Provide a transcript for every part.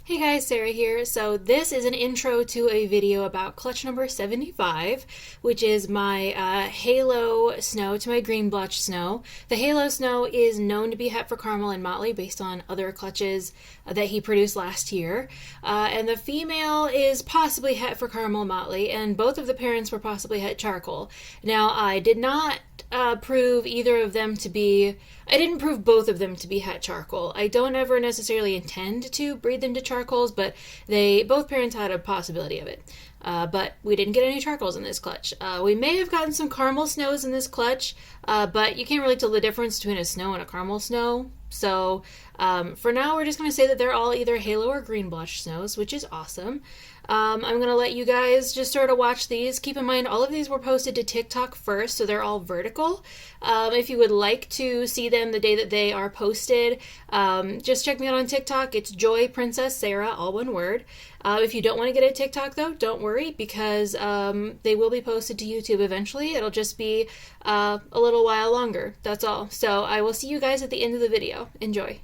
Hey guys, Sarah here. So this is an intro to a video about clutch number 75, which is my Halo snow to my green blotch snow. The Halo snow is known to be het for caramel and motley based on other clutches that he produced last year. And the female is possibly het for caramel and motley, and both of the parents were possibly het charcoal. Now, I did not prove either of them to be. I didn't prove both of them to be het charcoal. I don't ever necessarily intend to breed them to charcoals, but both parents had a possibility of it. But we didn't get any charcoals in this clutch. We may have gotten some caramel snows in this clutch, but you can't really tell the difference between a snow and a caramel snow. So for now, we're just going to say that they're all either Halo or green blotch snows, which is awesome. I'm going to let you guys just sort of watch these. Keep in mind, all of these were posted to TikTok first, so they're all vertical. If you would like to see them the day that they are posted, just check me out on TikTok. It's Joy Princess Sarah, all one word. If you don't want to get a TikTok, though, don't worry, because they will be posted to YouTube eventually. It'll just be a little while longer. That's all. So I will see you guys at the end of the video. Enjoy.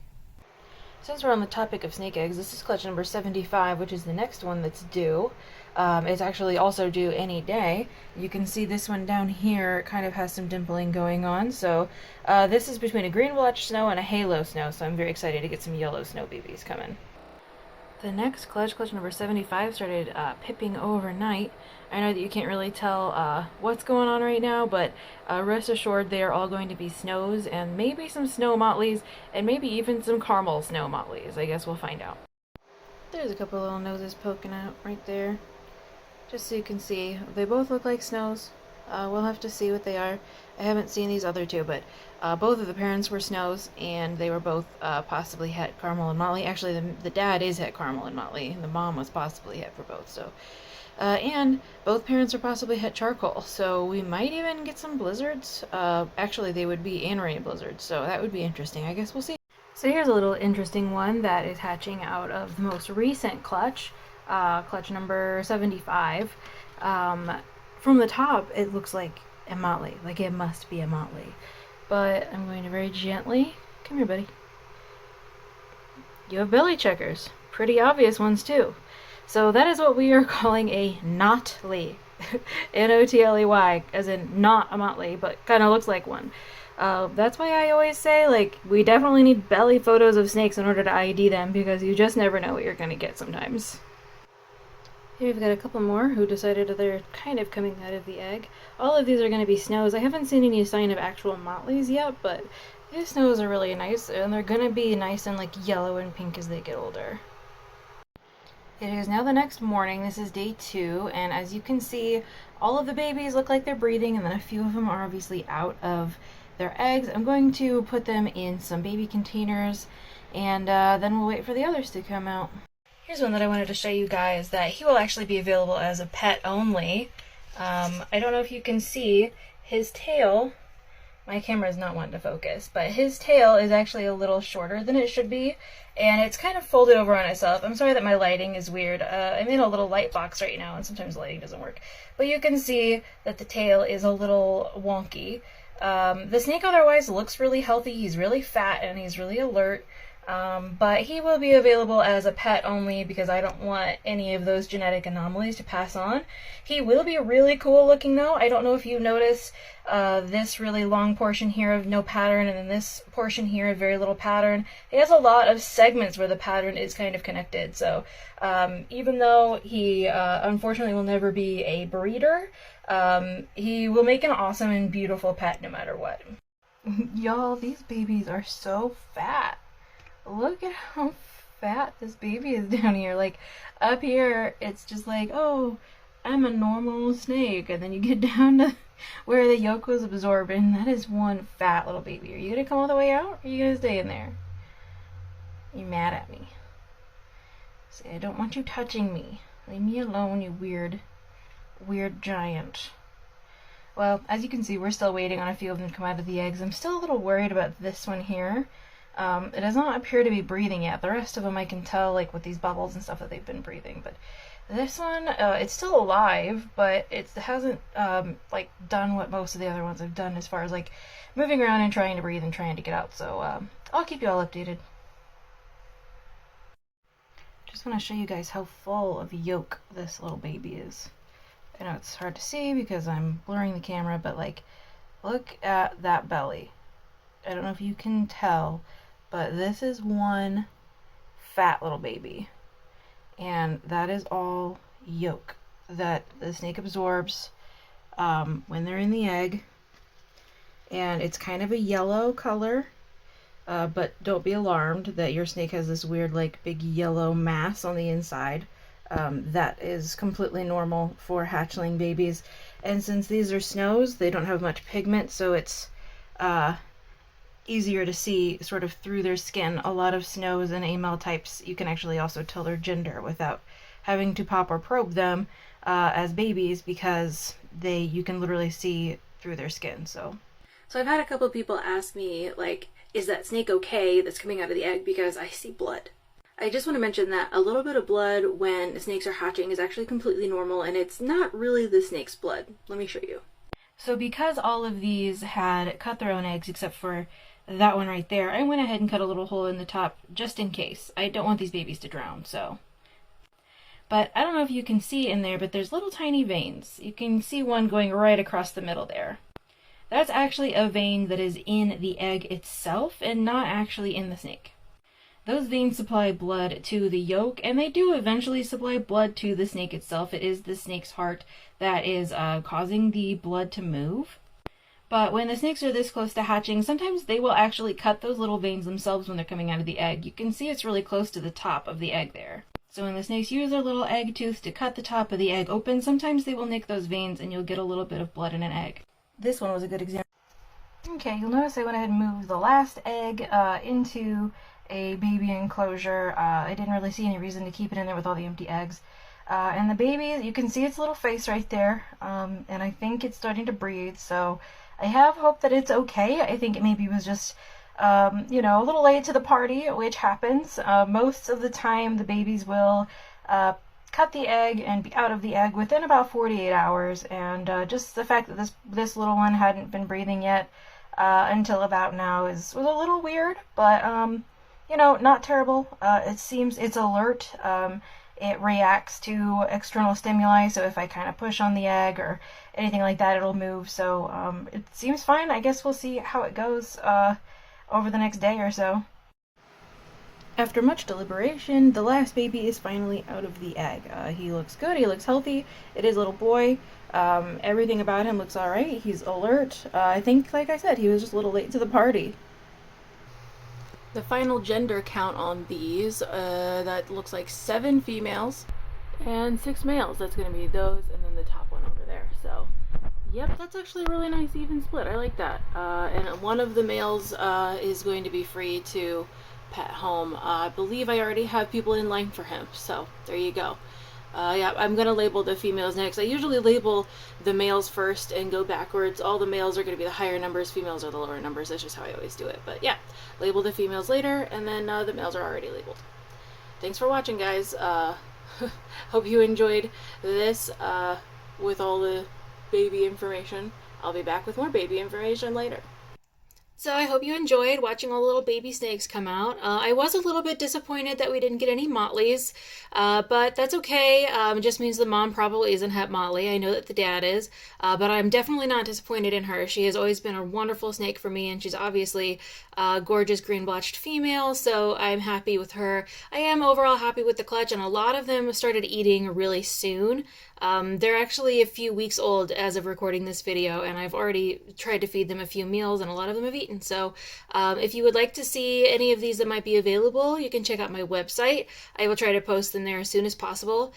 Since we're on the topic of snake eggs, this is clutch number 75, which is the next one that's due. It's actually also due any day. You can see this one down here kind of has some dimpling going on. So this is between a green blotch snow and a Halo snow, so I'm very excited to get some yellow snow babies coming. The next clutch number 75, started pipping overnight. I know that you can't really tell what's going on right now, but rest assured they are all going to be snows, and maybe some snow motleys, and maybe even some caramel snow motleys. I guess we'll find out. There's a couple little noses poking out right there, just so you can see. They both look like snows. We'll have to see what they are. I haven't seen these other two, but both of the parents were snows, and they were both possibly het caramel and motley. Actually, the dad is het caramel and motley, and the mom was possibly het for both. So, and both parents are possibly het charcoal. So we might even get some blizzards. Actually, they would be and rain blizzards, so that would be interesting. I guess we'll see. So here's a little interesting one that is hatching out of the most recent clutch, clutch number 75. From the top, it looks like a motley, like it must be a motley. But I'm going to very gently, come here, buddy. You have belly checkers, pretty obvious ones too. So that is what we are calling a notley, N-O-T-L-E-Y, as in not a motley, but kind of looks like one. That's why I always say, like, we definitely need belly photos of snakes in order to ID them, because you just never know what you're going to get sometimes. Here we've got a couple more who decided that they're kind of coming out of the egg. All of these are going to be snows. I haven't seen any sign of actual motleys yet, but these snows are really nice, and they're going to be nice and like yellow and pink as they get older. It is now the next morning. This is day 2, and as you can see, all of the babies look like they're breathing, and then a few of them are obviously out of their eggs. I'm going to put them in some baby containers, and then we'll wait for the others to come out. Here's one that I wanted to show you guys that he will actually be available as a pet only. I don't know if you can see his tail. My camera is not wanting to focus, but his tail is actually a little shorter than it should be, and it's kind of folded over on itself. I'm sorry that my lighting is weird. I'm in a little light box right now, and sometimes the lighting doesn't work. But you can see that the tail is a little wonky. The snake otherwise looks really healthy. He's really fat, and he's really alert. But he will be available as a pet only because I don't want any of those genetic anomalies to pass on. He will be really cool looking though. I don't know if you notice this really long portion here of no pattern, and then this portion here of very little pattern. He has a lot of segments where the pattern is kind of connected. So even though he unfortunately will never be a breeder, he will make an awesome and beautiful pet no matter what. Y'all, these babies are so fat. Look at how fat this baby is down here. Like, up here, it's just like, oh, I'm a normal snake. And then you get down to where the yolk was absorbed, and that is one fat little baby. Are you going to come all the way out, or are you going to stay in there? You're mad at me. Say, I don't want you touching me. Leave me alone, you weird giant. Well, as you can see, we're still waiting on a few of them to come out of the eggs. I'm still a little worried about this one here. It does not appear to be breathing yet. The rest of them I can tell, like with these bubbles and stuff, that they've been breathing. But this one, it's still alive, but it hasn't like done what most of the other ones have done as far as like moving around and trying to breathe and trying to get out. So I'll keep you all updated. want to show you guys how full of yolk this little baby is. I know it's hard to see because I'm blurring the camera, but like, look at that belly. I don't know if you can tell, but this is one fat little baby. And that is all yolk that the snake absorbs when they're in the egg. And it's kind of a yellow color, but don't be alarmed that your snake has this weird like big yellow mass on the inside. That is completely normal for hatchling babies. And since these are snows, they don't have much pigment, so it's easier to see sort of through their skin. A lot of snows and amel types, you can actually also tell their gender without having to pop or probe them as babies, because you can literally see through their skin. So I've had a couple people ask me, like, is that snake okay that's coming out of the egg, because I see blood. I just want to mention that a little bit of blood when snakes are hatching is actually completely normal, and it's not really the snake's blood. Let me show you. So because all of these had cut their own eggs except for that one right there, I went ahead and cut a little hole in the top just in case. I don't want these babies to drown, so. But I don't know if you can see in there, but there's little tiny veins. You can see one going right across the middle there. That's actually a vein that is in the egg itself and not actually in the snake. Those veins supply blood to the yolk, and they do eventually supply blood to the snake itself. It is the snake's heart that is causing the blood to move. But when the snakes are this close to hatching, sometimes they will actually cut those little veins themselves when they're coming out of the egg. You can see it's really close to the top of the egg there. So when the snakes use their little egg tooth to cut the top of the egg open, sometimes they will nick those veins and you'll get a little bit of blood in an egg. This one was a good example. Okay, you'll notice I went ahead and moved the last egg into a baby enclosure. I didn't really see any reason to keep it in there with all the empty eggs. And the baby, you can see its little face right there, and I think it's starting to breathe, so I have hope that it's okay. I think it maybe was just, you know, a little late to the party, which happens. Most of the time the babies will cut the egg and be out of the egg within about 48 hours, and just the fact that this little one hadn't been breathing yet until about now was a little weird, but you know, not terrible. It seems it's alert. It reacts to external stimuli, so if I kind of push on the egg or anything like that, it'll move. So it seems fine. I guess we'll see how it goes over the next day or so. After much deliberation, the last baby is finally out of the egg. He looks good, he looks healthy. It is a little boy. Everything about him looks alright. He's alert. I think, like I said, he was just a little late to the party. The final gender count on these, that looks like 7 females and 6 males. That's going to be those and then the top one over there. So, yep, that's actually a really nice even split. I like that. And one of the males is going to be free to pet home. I believe I already have people in line for him, so there you go. Yeah, I'm gonna label the females next. I usually label the males first and go backwards. All the males are gonna be the higher numbers, females are the lower numbers. That's just how I always do it. But yeah, label the females later, and then the males are already labeled. Thanks for watching, guys. Hope you enjoyed this with all the baby information. I'll be back with more baby information later. So I hope you enjoyed watching all the little baby snakes come out. I was a little bit disappointed that we didn't get any motleys, but that's okay. It just means the mom probably isn't het motley. I know that the dad is, but I'm definitely not disappointed in her. She has always been a wonderful snake for me, and she's obviously a gorgeous green blotched female, so I'm happy with her. I am overall happy with the clutch, and a lot of them started eating really soon. They're actually a few weeks old as of recording this video, and I've already tried to feed them a few meals, and a lot of them have eaten. So if you would like to see any of these that might be available, you can check out my website. I will try to post them there as soon as possible.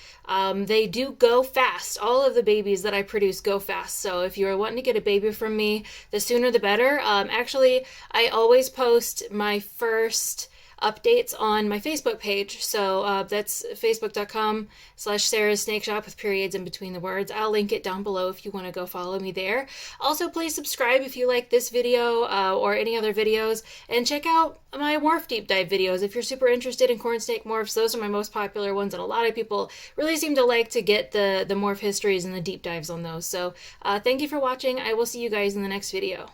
They do go fast. All of the babies that I produce go fast. So if you're wanting to get a baby from me, the sooner the better. Actually, I always post my first updates on my Facebook page. So that's facebook.com/Sarah's Snake Shop with periods in between the words. I'll link it down below if you want to go follow me there. Also, please subscribe if you like this video or any other videos, and check out my morph deep dive videos if you're super interested in corn snake morphs. Those are my most popular ones, and a lot of people really seem to like to get the morph histories and the deep dives on those. So thank you for watching. I will see you guys in the next video.